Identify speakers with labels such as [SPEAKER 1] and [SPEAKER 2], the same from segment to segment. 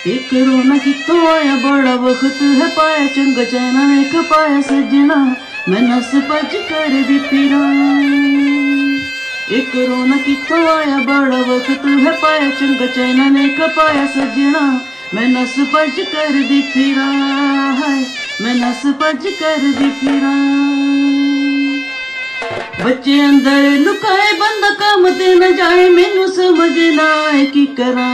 [SPEAKER 1] एक रोना कितों आया बड़ा वक्त है पाया चंगा चैना ने खपाया सजना मैं नस भज कर दी फिरा। एक रोना कितों आया बड़ा वक्त है पाया चंगा चैना ने खपाया सजना मैं नस भज कर दी फिरा है मैं नस भज कर दी फिरा। बच्चे अंदर लुकाए बंदा काम ते न जाए मैनू समझ ना आए की करा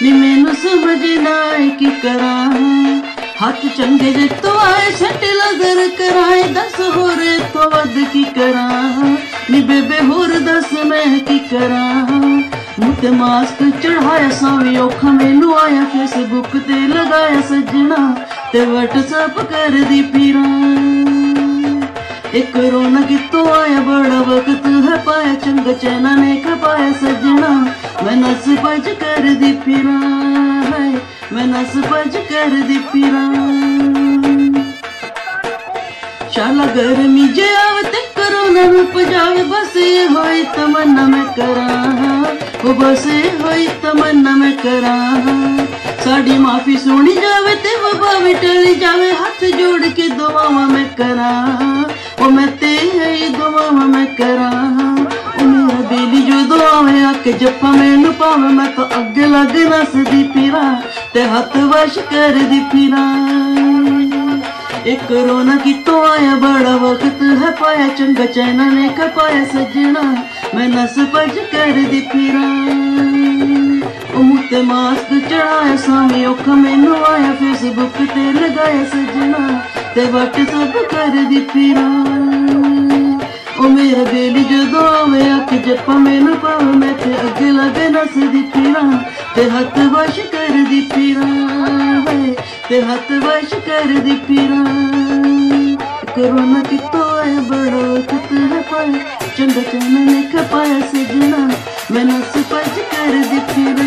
[SPEAKER 1] नी मैनू समझ ना आए की करा। हाथ चंगे जे तो आए सट लगर कराए दस होर तो वध की करा नी बेबे होर दस मैं की करा। मुँह ते मास्क चढ़ाया सावी औखा मैनू आया फेसबुक ते लगाया सजना ते व्हाट्सएप कर दी फिरा। एक रोना कितों आया बड़ा वक्त है पाया चंगा चैना ने खपाया सजना मैं नस भज कर दी फिरा है मैं नस भज कर दी फिरा। शाला गर्मी जे आवते करोना नू पजावे बस ये होई तमन्ना मैं करा वो बस ये होई तमन्ना मैं करा। साड़ी माफी सुनी जावे ते वबा भी टली जावे हाथ जोड़ के दुआवां मैं करा ओ मैं तेरी दुआवां मैं करा। ओ मेरा बेली जो दुआवे आके जप्पा मैनू पावे मैं तो अगे लग नसदी फिरा ते हाथ वश कर दी फिरा। एक रोना कितों आया बड़ा वक्त है पाया चंगा चैना ने खपाया सजना मैं नस भज कर दी फिरा। मुँह ते मास्क चढ़ाया सामी औखा मैनू आया फेसबुक ते लगाया सजना ते व्हाट्सएप कर दी फिरा। ओ मेरा बेली जदों आवे अख जप्पा मैनू पावे मैं ते अगे लगे नसदी फिरा ते हाथ वश कर दी फिरा ते हाथ वश कर दी फिरा। कोरोना कितों आया बड़ा वक्त है पाया चंगा चैना ने खपाया सजना मैं नस भज कर दी फिरा।